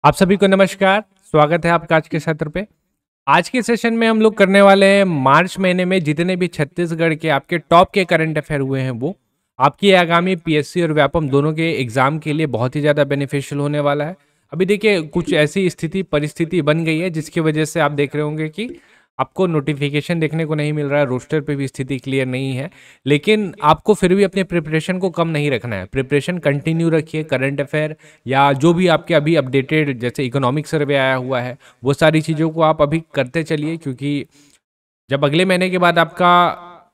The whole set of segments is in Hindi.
आप सभी को नमस्कार। स्वागत है आपका आज के सत्र पे। आज के सेशन में हम लोग करने वाले हैं मार्च महीने में जितने भी छत्तीसगढ़ के आपके टॉप के करंट अफेयर हुए हैं वो आपकी आगामी पीएससी और व्यापम दोनों के एग्जाम के लिए बहुत ही ज़्यादा बेनिफिशियल होने वाला है। अभी देखिए कुछ ऐसी स्थिति परिस्थिति बन गई है जिसकी वजह से आप देख रहे होंगे कि आपको नोटिफिकेशन देखने को नहीं मिल रहा है, रोस्टर पे भी स्थिति क्लियर नहीं है। लेकिन आपको फिर भी अपने प्रिपरेशन को कम नहीं रखना है, प्रिपरेशन कंटिन्यू रखिए। करंट अफेयर या जो भी आपके अभी अपडेटेड जैसे इकोनॉमिक सर्वे आया हुआ है वो सारी चीज़ों को आप अभी करते चलिए, क्योंकि जब अगले महीने के बाद आपका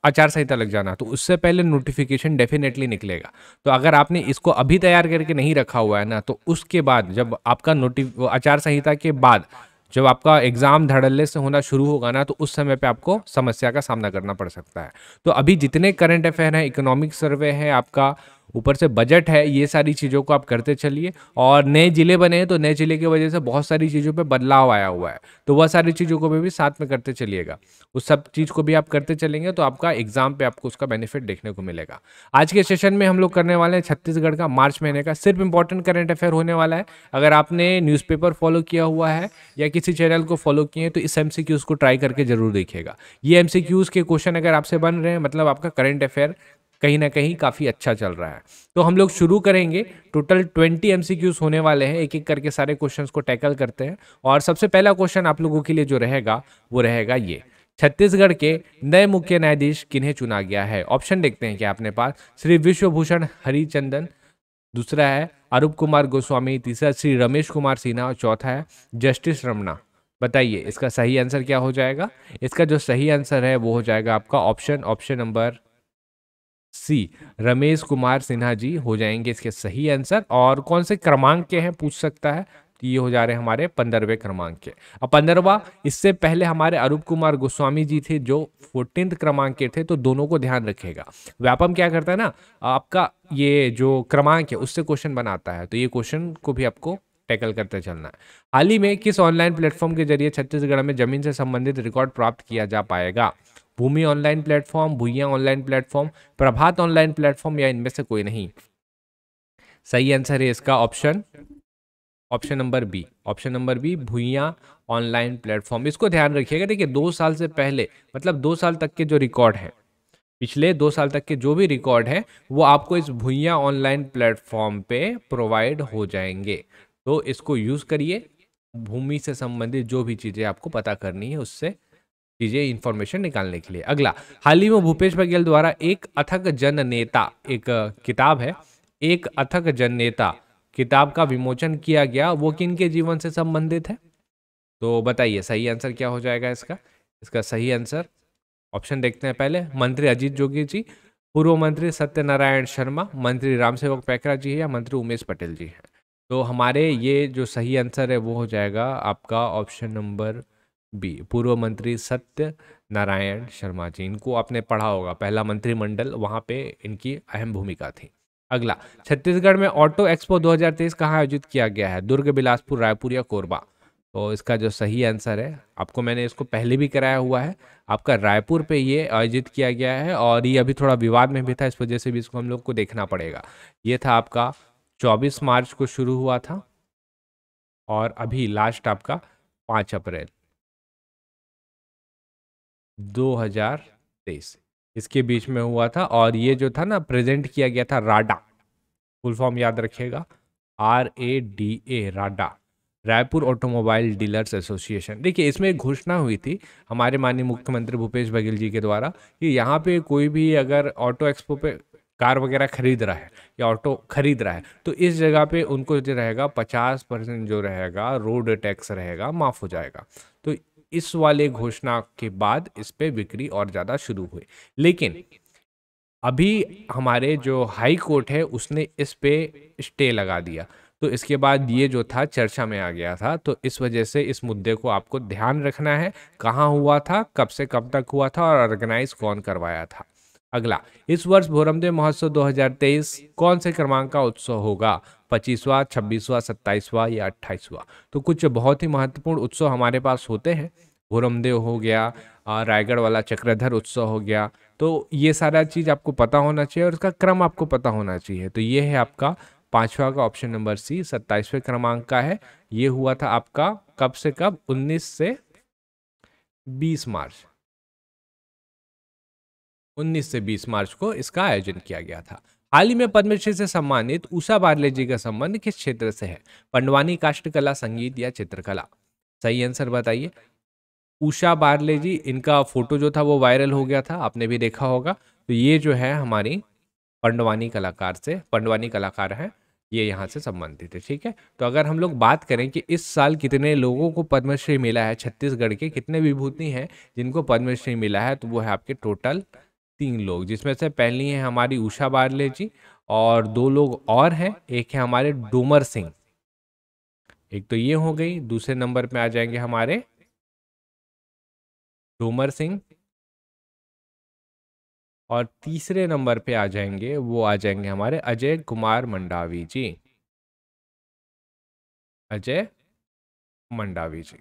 आचार संहिता लग जाना तो उससे पहले नोटिफिकेशन डेफिनेटली निकलेगा। तो अगर आपने इसको अभी तैयार करके नहीं रखा हुआ है ना, तो उसके बाद जब आपका आचार संहिता के बाद जब आपका एग्जाम धड़ल्ले से होना शुरू होगा ना, तो उस समय पे आपको समस्या का सामना करना पड़ सकता है। तो अभी जितने करंट अफेयर हैं, इकोनॉमिक सर्वे है आपका, ऊपर से बजट है, ये सारी चीज़ों को आप करते चलिए। और नए जिले बने हैं तो नए जिले की वजह से बहुत सारी चीज़ों पे बदलाव आया हुआ है, तो वह सारी चीज़ों को भी साथ में करते चलिएगा। उस सब चीज़ को भी आप करते चलेंगे तो आपका एग्जाम पे आपको उसका बेनिफिट देखने को मिलेगा। आज के सेशन में हम लोग करने वाले हैं छत्तीसगढ़ का मार्च महीने का सिर्फ इंपॉर्टेंट करंट अफेयर होने वाला है। अगर आपने न्यूज़पेपर फॉलो किया हुआ है या किसी चैनल को फॉलो किए हैं तो इस एमसीक्यूज को ट्राई करके जरूर देखिएगा। ये एमसीक्यूज के क्वेश्चन अगर आपसे बन रहे हैं मतलब आपका करंट अफेयर कहीं ना कहीं काफ़ी अच्छा चल रहा है। तो हम लोग शुरू करेंगे। टोटल 20 एमसीक्यूज होने वाले हैं, एक एक करके सारे क्वेश्चंस को टैकल करते हैं। और सबसे पहला क्वेश्चन आप लोगों के लिए जो रहेगा वो रहेगा ये: छत्तीसगढ़ के नए मुख्य न्यायाधीश किन्हें चुना गया है? ऑप्शन देखते हैं क्या अपने पास। श्री विश्वभूषण हरिचंदन, दूसरा है अरूप कुमार गोस्वामी, तीसरा श्री रमेश कुमार सिन्हा और चौथा है जस्टिस रमना। बताइए इसका सही आंसर क्या हो जाएगा? इसका जो सही आंसर है वो हो जाएगा आपका option number C, Ramesh Kumar Sinha ji हो जाएंगे इसके सही आंसर। और कौन से क्रमांक के हैं पूछ सकता है, तो ये हो जा रहे हैं हमारे 15वें क्रमांक के। अब 15वां, इससे पहले हमारे अरूप कुमार गोस्वामी जी थे जो 14th क्रमांक के थे, तो दोनों को ध्यान रखिएगा। व्यापम क्या करता है ना, आपका ये जो क्रमांक है उससे क्वेश्चन बनाता है, तो ये क्वेश्चन को भी आपको टैकल करते चलना है। हाल ही में किस ऑनलाइन प्लेटफॉर्म के जरिए छत्तीसगढ़ में जमीन से संबंधित रिकॉर्ड प्राप्त किया जा पाएगा? Bhoomi online platform, Bhuiya online platform, Prabhat online platform या इनमें से कोई नहीं? सही आंसर है इसका option number B. Option number B, Bhuiya online platform. इसको ध्यान रखिएगा। देखिए 2 साल से पहले मतलब 2 साल तक के जो रिकॉर्ड है, पिछले 2 साल तक के जो भी रिकॉर्ड है वो आपको इस भूइया ऑनलाइन प्लेटफॉर्म पे प्रोवाइड हो जाएंगे। तो इसको यूज करिए, भूमि से संबंधित जो भी चीजें आपको पता करनी है उससे चीजें इंफॉर्मेशन निकालने के लिए। अगला, हाल ही में भूपेश बघेल द्वारा एक अथक जन नेता, एक किताब है एक अथक जन नेता, किताब का विमोचन किया गया, वो किन के जीवन से संबंधित है? तो बताइए सही आंसर क्या हो जाएगा इसका? इसका सही आंसर, ऑप्शन देखते हैं पहले। मंत्री अजीत जोगी जी, पूर्व मंत्री सत्यनारायण शर्मा, मंत्री रामसेवक पैकरा जी है या मंत्री उमेश पटेल जी हैं? तो हमारे ये जो सही आंसर है वो हो जाएगा आपका ऑप्शन नंबर बी, पूर्व मंत्री सत्य नारायण शर्मा जी। इनको आपने पढ़ा होगा, पहला मंत्रिमंडल, वहां पे इनकी अहम भूमिका थी। अगला, छत्तीसगढ़ में ऑटो एक्सपो 2023 कहाँ आयोजित किया गया है? दुर्ग, बिलासपुर, रायपुर या कोरबा? तो इसका जो सही आंसर है, आपको मैंने इसको पहले भी कराया हुआ है, आपका रायपुर पे ये आयोजित किया गया है। और ये अभी थोड़ा विवाद में भी था, इस वजह से भी इसको हम लोग को देखना पड़ेगा। ये था आपका 24 मार्च को शुरू हुआ था और अभी लास्ट आपका 5 अप्रैल 2023 इसके बीच में हुआ था। और ये जो था ना, प्रेजेंट किया गया था राडा, फुल फॉर्म याद रखिएगा, RADA, राडा, रायपुर ऑटोमोबाइल डीलर्स एसोसिएशन। देखिए इसमें एक घोषणा हुई थी हमारे माननीय मुख्यमंत्री भूपेश बघेल जी के द्वारा कि यहाँ पे कोई भी अगर ऑटो एक्सपो पे कार वगैरह खरीद रहा है या ऑटो खरीद रहा है तो इस जगह पे उनको जो रहेगा 50% जो रहेगा रोड टैक्स रहेगा माफ हो जाएगा। तो इस वाले घोषणा के बाद इस पे बिक्री और ज़्यादा शुरू हुई। लेकिन अभी हमारे जो हाई कोर्ट है उसने इस पे स्टे लगा दिया, तो इसके बाद ये जो था चर्चा में आ गया था। तो इस वजह से इस मुद्दे को आपको ध्यान रखना है, कहाँ हुआ था, कब से कब तक हुआ था और ऑर्गेनाइज कौन करवाया था। अगला, इस वर्ष भोरमदेव महोत्सव 2023 कौन से क्रमांक का उत्सव होगा? 25वां, 26वां, 27वां या 28वां? तो कुछ बहुत ही महत्वपूर्ण उत्सव हमारे पास होते हैं। भोरमदेव हो गया, रायगढ़ वाला चक्रधर उत्सव हो गया, तो ये सारा चीज़ आपको पता होना चाहिए और उसका क्रम आपको पता होना चाहिए। तो ये है आपका पांचवा का ऑप्शन नंबर सी 27वें क्रमांक का है। ये हुआ था आपका कब से कब, 19 से 20 मार्च, 19 से 20 मार्च को इसका आयोजन किया गया था। हाल ही में पद्मश्री से सम्मानित उषा बारले जी का संबंध किस क्षेत्र से है? पंडवानी, काष्ठकला, संगीत या चित्रकला? सही आंसर बताइए। उषा बारले जी, इनका फोटो जो था वो वायरल हो गया था, आपने भी देखा होगा। तो ये जो है हमारी पंडवानी कलाकार हैं, ये यहाँ से संबंधित है। ठीक है, तो अगर हम लोग बात करें कि इस साल कितने लोगों को पद्मश्री मिला है, छत्तीसगढ़ के कितने विभूति हैं जिनको पद्मश्री मिला है, तो वो है आपके टोटल 3 लोग, जिसमें से पहली है हमारी उषा बारले जी और 2 लोग और हैं। एक है हमारे डोमर सिंह, एक तो ये हो गई। दूसरे नंबर पे आ जाएंगे हमारे डोमर सिंह और तीसरे नंबर पे आ जाएंगे, वो आ जाएंगे हमारे अजय कुमार मंडावी जी, अजय मंडावी जी।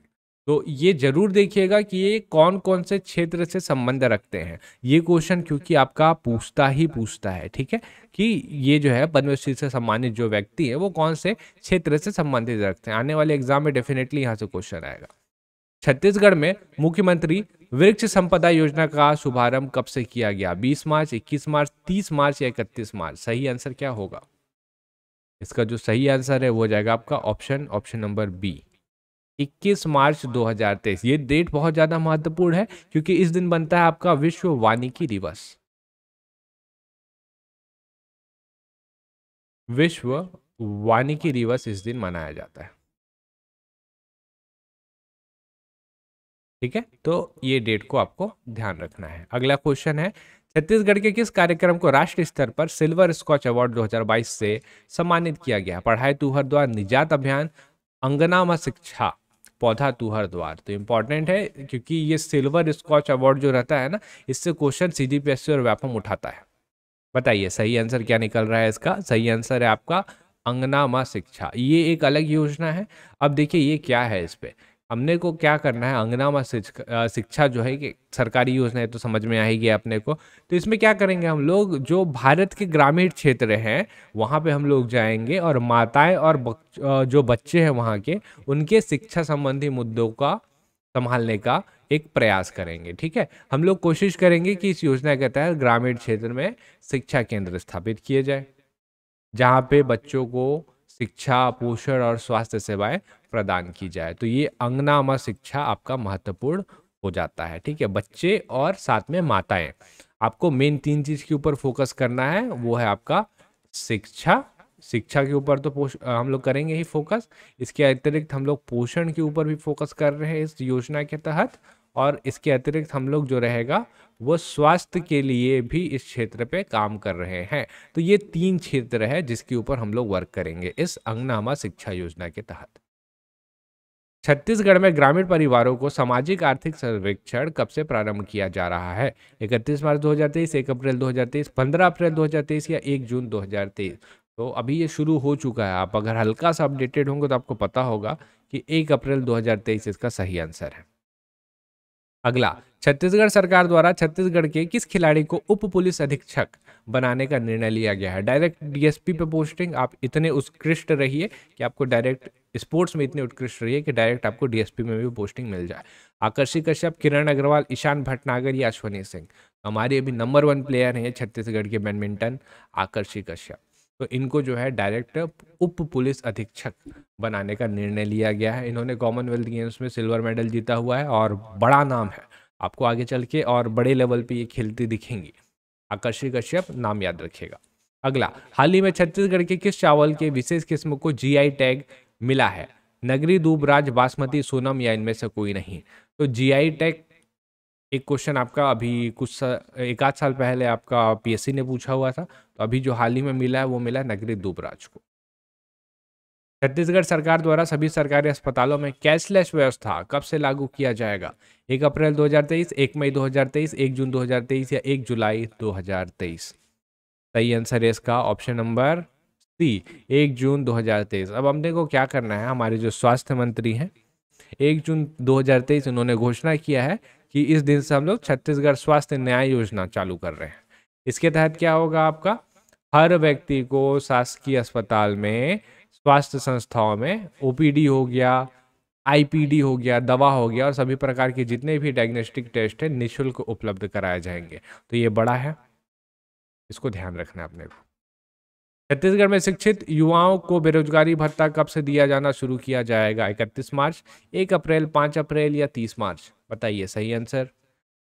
तो ये जरूर देखिएगा कि ये कौन कौन से क्षेत्र से संबंध रखते हैं। ये क्वेश्चन क्योंकि आपका पूछता है, ठीक है, कि ये जो है पद्मश्री से सम्मानित जो व्यक्ति है वो कौन से क्षेत्र से संबंधित रखते हैं। आने वाले एग्जाम में डेफिनेटली यहाँ से क्वेश्चन आएगा। छत्तीसगढ़ में मुख्यमंत्री वृक्ष संपदा योजना का शुभारंभ कब से किया गया? 20 मार्च, 21 मार्च, 30 मार्च या 31 मार्च? सही आंसर क्या होगा? इसका जो सही आंसर है वो हो जाएगा आपका ऑप्शन नंबर बी, 21 मार्च 2023। ये डेट बहुत ज्यादा महत्वपूर्ण है क्योंकि इस दिन बनता है आपका विश्व वानिकी दिवस। विश्व वानिकी दिवस इस दिन मनाया जाता है। ठीक है, तो ये डेट को आपको ध्यान रखना है। अगला क्वेश्चन है, छत्तीसगढ़ के किस कार्यक्रम को राष्ट्रीय स्तर पर सिल्वर स्कॉच अवार्ड 2022 से सम्मानित किया गया? पढ़ाई तुहर द्वार, निजात अभियान, अंगना में शिक्षा, पौधा तुहर द्वार? तो इंपॉर्टेंट है क्योंकि ये सिल्वर स्कॉच अवार्ड जो रहता है ना, इससे क्वेश्चन सीजीपीएससी और व्यापम उठाता है। बताइए सही आंसर क्या निकल रहा है इसका? सही आंसर है आपका अंगना माँ शिक्षा। ये एक अलग योजना है। अब देखिए ये क्या है, इस पे हमने को क्या करना है। अंगना माँ शिक्षा जो है कि सरकारी योजना है, तो समझ में आएगी अपने को। तो इसमें क्या करेंगे हम लोग, जो भारत के ग्रामीण क्षेत्र हैं वहाँ पे हम लोग जाएंगे और माताएं और जो बच्चे हैं वहाँ के, उनके शिक्षा संबंधी मुद्दों का संभालने का एक प्रयास करेंगे। ठीक है, हम लोग कोशिश करेंगे कि इस योजना के तहत ग्रामीण क्षेत्र में शिक्षा केंद्र स्थापित किए जाए जहाँ पे बच्चों को शिक्षा, पोषण और स्वास्थ्य सेवाएं प्रदान की जाए। तो ये अंगना माँ शिक्षा आपका महत्वपूर्ण हो जाता है। ठीक है, बच्चे और साथ में माताएं, आपको मेन 3 चीज के ऊपर फोकस करना है। वो है आपका शिक्षा के ऊपर तो हम लोग करेंगे ही फोकस। इसके अतिरिक्त हम लोग पोषण के ऊपर भी फोकस कर रहे हैं इस योजना के तहत, और इसके अतिरिक्त हम लोग जो रहेगा वो स्वास्थ्य के लिए भी इस क्षेत्र पे काम कर रहे हैं। तो ये 3 क्षेत्र है जिसके ऊपर हम लोग वर्क करेंगे इस अंगनामा शिक्षा योजना के तहत। छत्तीसगढ़ में ग्रामीण परिवारों को सामाजिक आर्थिक सर्वेक्षण कब से प्रारंभ किया जा रहा है? 31 मार्च 2023, 1 अप्रैल 2023, 15 अप्रैल 2023 या 1 जून 2023? तो अभी ये शुरू हो चुका है। आप अगर हल्का सा अपडेटेड होंगे तो आपको पता होगा कि 1 अप्रैल 2023 इसका सही आंसर है। अगला, छत्तीसगढ़ सरकार द्वारा छत्तीसगढ़ के किस खिलाड़ी को उप पुलिस अधीक्षक बनाने का निर्णय लिया गया है? डायरेक्ट डीएसपी पे पोस्टिंग, आप इतने उत्कृष्ट रहिए कि आपको डायरेक्ट स्पोर्ट्स में इतने उत्कृष्ट रहिए कि डायरेक्ट आपको डीएसपी में भी पोस्टिंग मिल जाए। आकर्षि कश्यप, किरण अग्रवाल, ईशान भटनागर या अश्वनी सिंह? हमारे अभी नंबर 1 प्लेयर हैं छत्तीसगढ़ के बैडमिंटन, आकर्षि कश्यप। तो इनको जो है डायरेक्ट उप पुलिस अधीक्षक बनाने का निर्णय लिया गया है। इन्होंने कॉमनवेल्थ गेम्स में सिल्वर मेडल जीता हुआ है और बड़ा नाम है, आपको आगे चल के और बड़े लेवल पे ये खेलती दिखेंगी। आकर्षि कश्यप, नाम याद रखिएगा। अगला, हाल ही में छत्तीसगढ़ के किस चावल के विशेष किस्म को जीआई टैग मिला है? नगरी, दूबराज, बासमती, सोनम या इनमें से कोई नहीं? तो जीआई टैग एक क्वेश्चन आपका अभी एक आध साल पहले आपका पीएससी ने पूछा हुआ था। तो अभी जो हाल ही में मिला है वो मिला नगरी दूबराज को। छत्तीसगढ़ सरकार द्वारा सभी सरकारी अस्पतालों में कैशलेस व्यवस्था कब से लागू किया जाएगा? 1 अप्रैल 2023, 1 मई 2023, 1 जून 2023 या 1 जुलाई 2023? सही आंसर है इसका ऑप्शन नंबर सी, 1 जून 2023। अब हमने को क्या करना है, हमारे जो स्वास्थ्य मंत्री हैं 1 जून 2023 उन्होंने घोषणा किया है कि इस दिन से हम लोग छत्तीसगढ़ स्वास्थ्य न्याय योजना चालू कर रहे हैं। इसके तहत क्या होगा आपका, हर व्यक्ति को शासकीय अस्पताल में, स्वास्थ्य संस्थाओं में ओपीडी हो गया, आईपीडी हो गया, दवा हो गया और सभी प्रकार के जितने भी डायग्नोस्टिक टेस्ट है निःशुल्क उपलब्ध कराए जाएंगे। तो ये बड़ा है, इसको ध्यान रखना है अपने को। छत्तीसगढ़ में शिक्षित युवाओं को बेरोजगारी भत्ता कब से दिया जाना शुरू किया जाएगा? 31 मार्च, 1 अप्रैल, 5 अप्रैल या 30 मार्च? बताइए सही आंसर।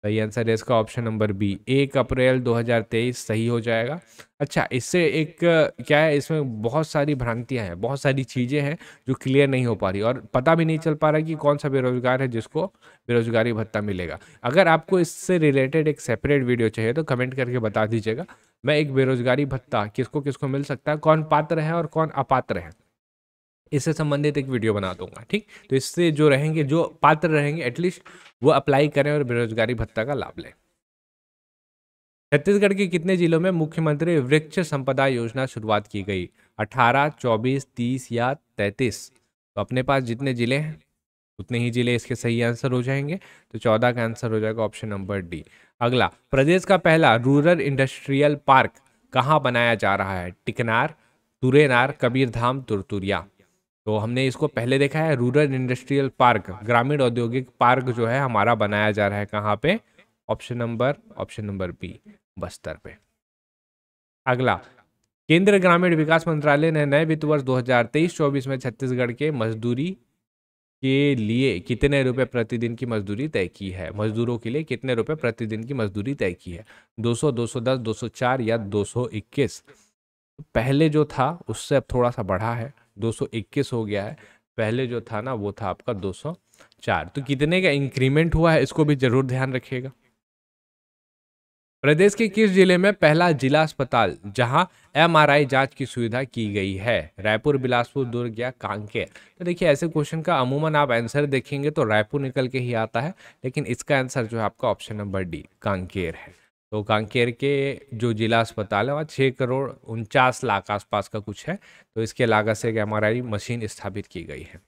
सही आंसर है इसका ऑप्शन नंबर बी, 1 अप्रैल 2023 सही हो जाएगा। अच्छा, इससे एक क्या है, इसमें बहुत सारी भ्रांतियां हैं, बहुत सारी चीज़ें हैं जो क्लियर नहीं हो पा रही और पता भी नहीं चल पा रहा कि कौन सा बेरोजगार है जिसको बेरोजगारी भत्ता मिलेगा। अगर आपको इससे रिलेटेड एक सेपरेट वीडियो चाहिए तो कमेंट करके बता दीजिएगा। मैं एक बेरोजगारी भत्ता किसको किसको मिल सकता है, कौन पात्र है और कौन अपात्र है, इससे संबंधित एक वीडियो बना दूंगा। ठीक, तो इससे जो रहेंगे, जो पात्र रहेंगे, एटलीस्ट वो अप्लाई करें और बेरोजगारी भत्ता का लाभ लें। छत्तीसगढ़ के कितने जिलों में मुख्यमंत्री वृक्ष संपदा योजना शुरुआत की गई? 18, 24, 30 या 33? तो अपने पास जितने जिले हैं उतने ही जिले इसके सही आंसर हो जाएंगे। तो 14 का आंसर हो जाएगा ऑप्शन नंबर डी। अगला, प्रदेश का पहला रूरल इंडस्ट्रियल पार्क कहाँ बनाया जा रहा है? टिकनार, तुरेनार, कबीरधाम, तुरतुरिया? तो हमने इसको पहले देखा है, रूरल इंडस्ट्रियल पार्क, ग्रामीण औद्योगिक पार्क जो है हमारा बनाया जा रहा है कहाँ पे? ऑप्शन नंबर बी, बस्तर पे। अगला, केंद्र ग्रामीण विकास मंत्रालय ने नए वित्त वर्ष 2023-24 में छत्तीसगढ़ के मजदूरी के लिए कितने रुपए प्रतिदिन की मजदूरी तय की है? मजदूरों के लिए कितने रुपए प्रतिदिन की मजदूरी तय की है? 200, 210, 204 या 221? पहले जो था उससे अब थोड़ा सा बढ़ा है, 221 हो गया है। पहले जो था ना वो था आपका 204। तो कितने का इंक्रीमेंट हुआ है इसको भी जरूर ध्यान रखिएगा। प्रदेश के किस जिले में पहला जिला अस्पताल जहां एमआरआई जांच की सुविधा की गई है? रायपुर, बिलासपुर, दुर्ग या कांकेर? तो देखिए, ऐसे क्वेश्चन का अमूमन आप आंसर देखेंगे तो रायपुर निकल के ही आता है, लेकिन इसका आंसर जो है आपका ऑप्शन नंबर डी, कांकेर है। तो कांकेर के जो जिला अस्पताल है वहाँ 6 करोड़ 49 लाख आसपास का कुछ है, तो इसके लागत से एक एमआरआई मशीन स्थापित की गई है।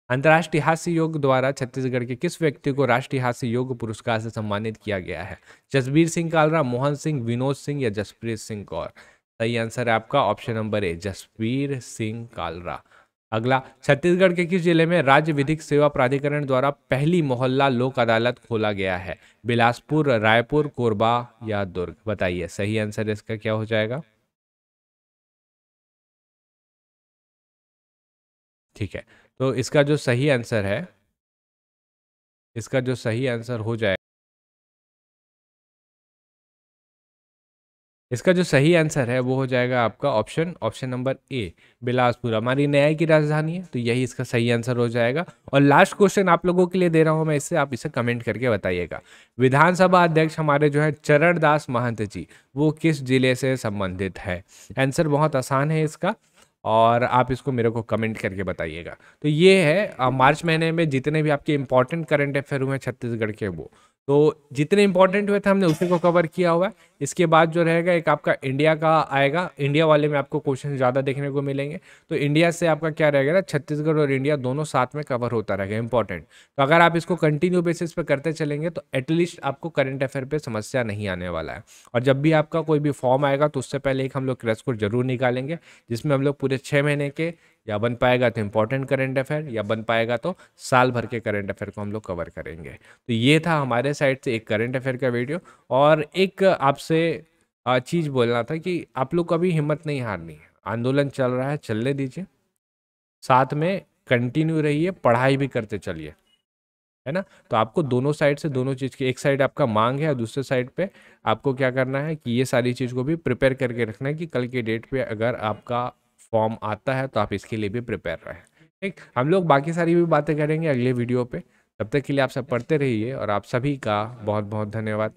अंतर्राष्ट्रीय हास्य योग द्वारा छत्तीसगढ़ के किस व्यक्ति को राष्ट्रीय हास्य योग पुरस्कार से सम्मानित किया गया है? जसबीर सिंह कालरा, मोहन सिंह, विनोद सिंह या जसप्रीत सिंह कौर? सही आंसर है आपका option number A, Jasbir Singh Kalra. अगला, छत्तीसगढ़ के किस जिले में राज्य विधिक सेवा प्राधिकरण द्वारा पहली मोहल्ला लोक अदालत खोला गया है? बिलासपुर, रायपुर, कोरबा या दुर्ग? बताइए सही आंसर इसका क्या हो जाएगा। ठीक है, तो इसका जो सही आंसर है, इसका जो सही आंसर हो जाए, इसका जो सही आंसर है वो हो जाएगा आपका ऑप्शन नंबर ए, बिलासपुर हमारी न्याय की राजधानी है, तो यही इसका सही आंसर हो जाएगा। और लास्ट क्वेश्चन आप लोगों के लिए दे रहा हूं मैं, इससे आप इसे कमेंट करके बताइएगा। विधानसभा अध्यक्ष हमारे जो है चरणदास महंत जी, वो किस जिले से संबंधित है? आंसर बहुत आसान है इसका, और आप इसको मेरे को कमेंट करके बताइएगा। तो ये है मार्च महीने में जितने भी आपके इंपॉर्टेंट करंट अफेयर हुए हैं छत्तीसगढ़ के, वो तो जितने इंपॉर्टेंट हुए थे हमने उसी को कवर किया हुआ है। इसके बाद जो रहेगा एक आपका इंडिया का आएगा, इंडिया वाले में आपको क्वेश्चन ज़्यादा देखने को मिलेंगे। तो इंडिया से आपका क्या रहेगा ना, छत्तीसगढ़ और इंडिया दोनों साथ में कवर होता रहेगा इंपॉर्टेंट। तो अगर आप इसको कंटिन्यू बेसिस पे करते चलेंगे तो एटलीस्ट आपको करंट अफेयर पे समस्या नहीं आने वाला है। और जब भी आपका कोई भी फॉर्म आएगा तो उससे पहले एक हम लोग क्रैश कोर्स जरूर निकालेंगे, जिसमें हम लोग पूरे 6 महीने के, या बन पाएगा तो इंपॉर्टेंट करंट अफेयर, या बन पाएगा तो साल भर के करंट अफेयर को हम लोग कवर करेंगे। तो ये था हमारे साइड से एक करंट अफेयर का वीडियो। और एक आपसे चीज़ बोलना था कि आप लोग कभी हिम्मत नहीं हारनी है, आंदोलन चल रहा है चलने दीजिए, साथ में कंटिन्यू रहिए, पढ़ाई भी करते चलिए, है ना। तो आपको दोनों साइड से, दोनों चीज़ की, एक साइड आपका मांग है और दूसरे साइड पे आपको क्या करना है कि ये सारी चीज़ को भी प्रिपेयर करके रखना है कि कल के डेट पे अगर आपका फॉर्म आता है तो आप इसके लिए भी प्रिपेयर रहें। ठीक, हम लोग बाकी सारी भी बातें करेंगे अगले वीडियो पे। तब तक के लिए आप सब पढ़ते रहिए और आप सभी का बहुत बहुत धन्यवाद।